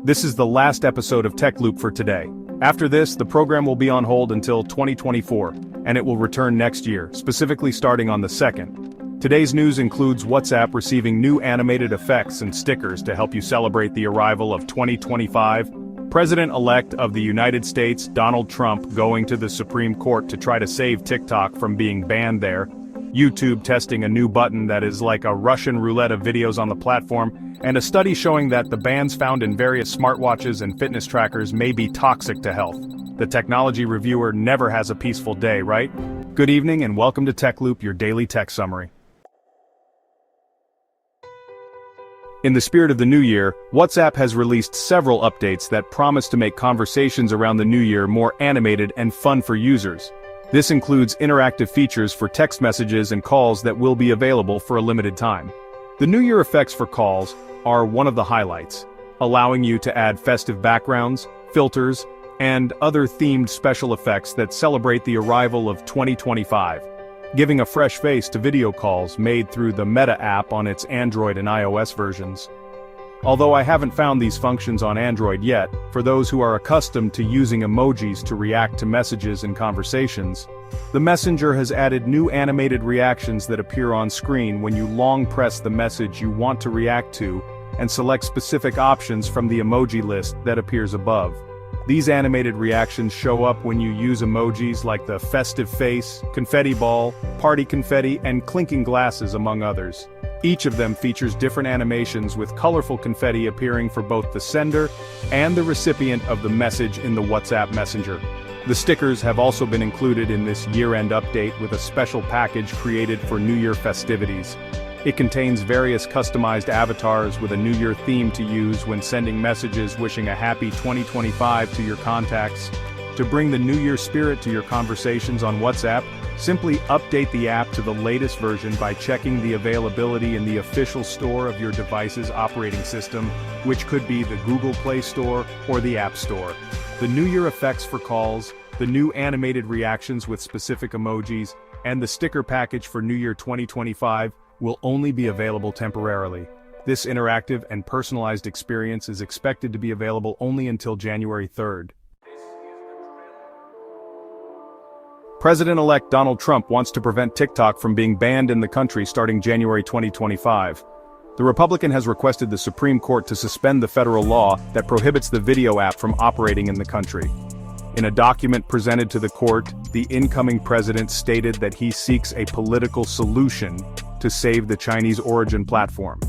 This is the last episode of TechLoop for today. After this, the program will be on hold until 2024, and it will return next year, specifically starting on the 2nd. Today's news includes WhatsApp receiving new animated effects and stickers to help you celebrate the arrival of 2025, President-elect of the United States, Donald Trump, going to the Supreme Court to try to save TikTok from being banned there, YouTube testing a new button that is like a Russian roulette of videos on the platform, and a study showing that the bands found in various smartwatches and fitness trackers may be toxic to health. The technology reviewer never has a peaceful day, right? Good evening and welcome to TechLoop, your daily tech summary. In the spirit of the new year, WhatsApp has released several updates that promise to make conversations around the new year more animated and fun for users. This includes interactive features for text messages and calls that will be available for a limited time. The New Year effects for calls are one of the highlights, allowing you to add festive backgrounds, filters, and other themed special effects that celebrate the arrival of 2025, giving a fresh face to video calls made through the Meta app on its Android and iOS versions. Although I haven't found these functions on Android yet, for those who are accustomed to using emojis to react to messages and conversations, the Messenger has added new animated reactions that appear on screen when you long press the message you want to react to and select specific options from the emoji list that appears above. These animated reactions show up when you use emojis like the festive face, confetti ball, party confetti, and clinking glasses, among others. Each of them features different animations with colorful confetti appearing for both the sender and the recipient of the message in the WhatsApp Messenger. The stickers have also been included in this year-end update with a special package created for New Year festivities. It contains various customized avatars with a New Year theme to use when sending messages wishing a happy 2025 to your contacts. To bring the New Year spirit to your conversations on WhatsApp, simply update the app to the latest version by checking the availability in the official store of your device's operating system, which could be the Google Play Store or the App Store. The New Year effects for calls, the new animated reactions with specific emojis, and the sticker package for New Year 2025 will only be available temporarily. This interactive and personalized experience is expected to be available only until January 3rd. President-elect Donald Trump wants to prevent TikTok from being banned in the country starting January 2025. The Republican has requested the Supreme Court to suspend the federal law that prohibits the video app from operating in the country. In a document presented to the court, the incoming president stated that he seeks a political solution to save the Chinese origin platform.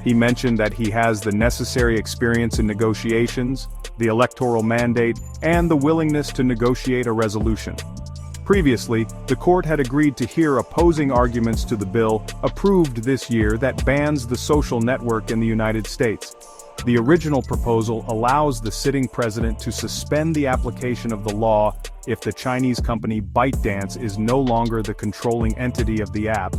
He mentioned that he has the necessary experience in negotiations, the electoral mandate, and the willingness to negotiate a resolution. Previously, the court had agreed to hear opposing arguments to the bill approved this year that bans the social network in the United States. The original proposal allows the sitting president to suspend the application of the law if the Chinese company ByteDance is no longer the controlling entity of the app.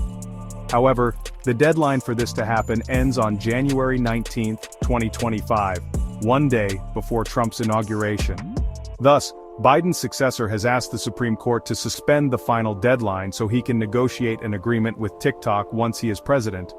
However, the deadline for this to happen ends on January 19, 2025, one day before Trump's inauguration. Thus, Biden's successor has asked the Supreme Court to suspend the final deadline so he can negotiate an agreement with TikTok once he is president.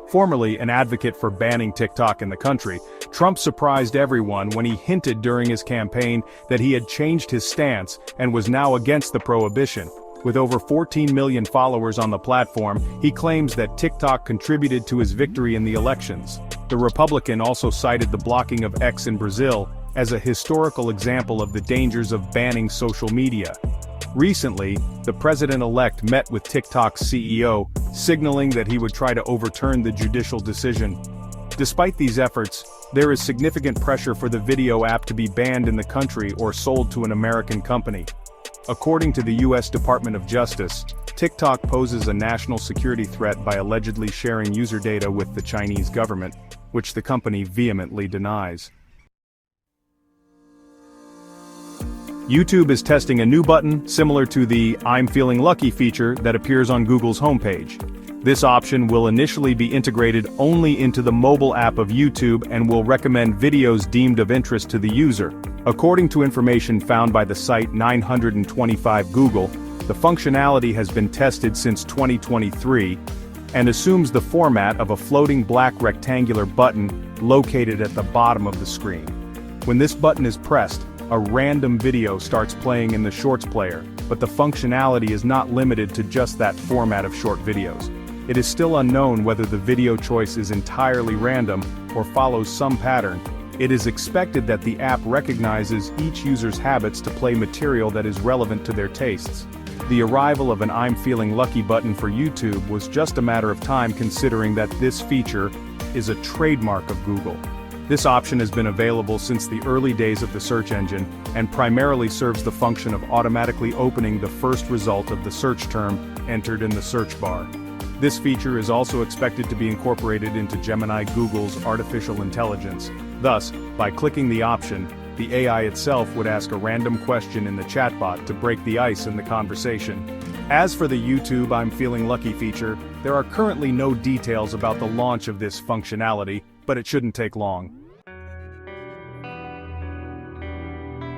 Formerly an advocate for banning TikTok in the country, Trump surprised everyone when he hinted during his campaign that he had changed his stance and was now against the prohibition. With over 14 million followers on the platform, he claims that TikTok contributed to his victory in the elections. The Republican also cited the blocking of X in Brazil as a historical example of the dangers of banning social media. Recently, the president-elect met with TikTok's CEO, signaling that he would try to overturn the judicial decision. Despite these efforts, there is significant pressure for the video app to be banned in the country or sold to an American company. According to the U.S. Department of Justice, TikTok poses a national security threat by allegedly sharing user data with the Chinese government, which the company vehemently denies. YouTube is testing a new button similar to the "I'm feeling lucky" feature that appears on Google's homepage. This option will initially be integrated only into the mobile app of YouTube and will recommend videos deemed of interest to the user. According to information found by the site 925 Google, the functionality has been tested since 2023 and assumes the format of a floating black rectangular button located at the bottom of the screen. When this button is pressed, a random video starts playing in the Shorts player, but the functionality is not limited to just that format of short videos. It is still unknown whether the video choice is entirely random or follows some pattern. It is expected that the app recognizes each user's habits to play material that is relevant to their tastes. The arrival of an "I'm feeling lucky" button for YouTube was just a matter of time, considering that this feature is a trademark of Google. This option has been available since the early days of the search engine, and primarily serves the function of automatically opening the first result of the search term entered in the search bar. This feature is also expected to be incorporated into Gemini, Google's artificial intelligence. Thus, by clicking the option, the AI itself would ask a random question in the chatbot to break the ice in the conversation. As for the YouTube "I'm feeling lucky" feature, there are currently no details about the launch of this functionality, but it shouldn't take long.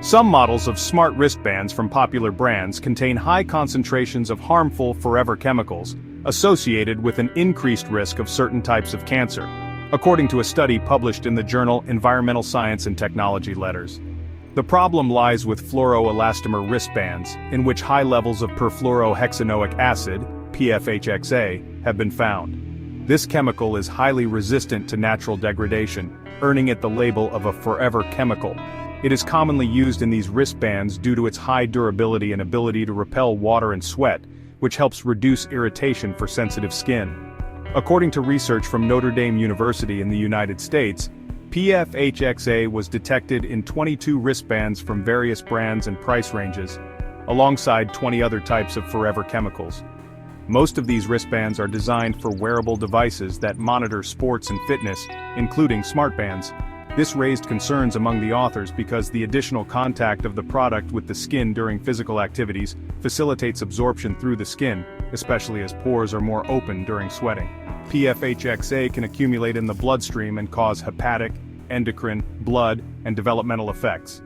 Some models of smart wristbands from popular brands contain high concentrations of harmful forever chemicals, associated with an increased risk of certain types of cancer, according to a study published in the journal Environmental Science and Technology Letters. The problem lies with fluoroelastomer wristbands, in which high levels of perfluorohexanoic acid, PFHXA, have been found. This chemical is highly resistant to natural degradation, earning it the label of a forever chemical. It is commonly used in these wristbands due to its high durability and ability to repel water and sweat, which helps reduce irritation for sensitive skin. According to research from Notre Dame University in the United States, PFHXA was detected in 22 wristbands from various brands and price ranges, alongside 20 other types of forever chemicals. Most of these wristbands are designed for wearable devices that monitor sports and fitness, including smartbands. This raised concerns among the authors because the additional contact of the product with the skin during physical activities facilitates absorption through the skin, especially as pores are more open during sweating. PFHXA can accumulate in the bloodstream and cause hepatic, endocrine, blood, and developmental effects.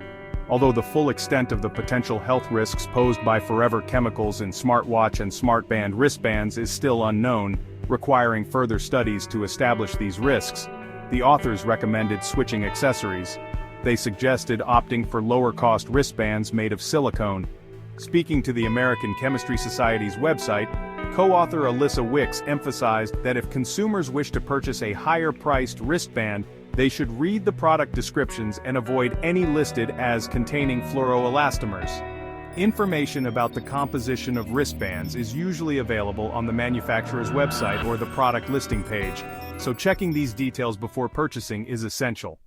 Although the full extent of the potential health risks posed by forever chemicals in smartwatch and smartband wristbands is still unknown, requiring further studies to establish these risks, the authors recommended switching accessories. They suggested opting for lower-cost wristbands made of silicone. Speaking to the American Chemistry Society's website, co-author Alyssa Wicks emphasized that if consumers wish to purchase a higher-priced wristband, they should read the product descriptions and avoid any listed as containing fluoroelastomers. Information about the composition of wristbands is usually available on the manufacturer's website or the product listing page, so checking these details before purchasing is essential.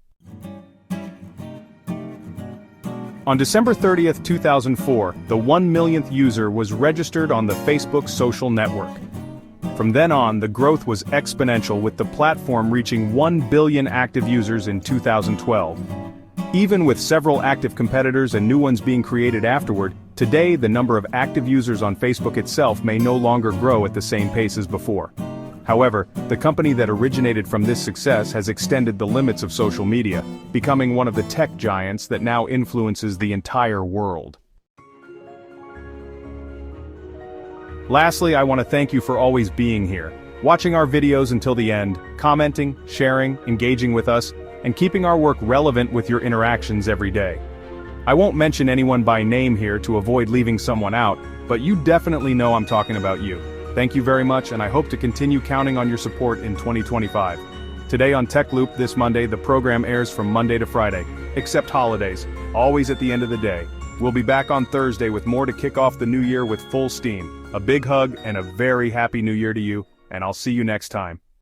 On December 30, 2004, the 1 millionth user was registered on the Facebook social network. From then on, the growth was exponential, with the platform reaching 1 billion active users in 2012. Even with several active competitors and new ones being created afterward, today the number of active users on Facebook itself may no longer grow at the same pace as before. However, the company that originated from this success has extended the limits of social media, becoming one of the tech giants that now influences the entire world. Lastly, I want to thank you for always being here, watching our videos until the end, commenting, sharing, engaging with us, and keeping our work relevant with your interactions every day. I won't mention anyone by name here to avoid leaving someone out, but you definitely know I'm talking about you. Thank you very much, and I hope to continue counting on your support in 2025. Today on TechLoop this Monday, the program airs from Monday to Friday, except holidays, always at the end of the day. We'll be back on Thursday with more to kick off the new year with full steam. A big hug and a very happy new year to you, and I'll see you next time.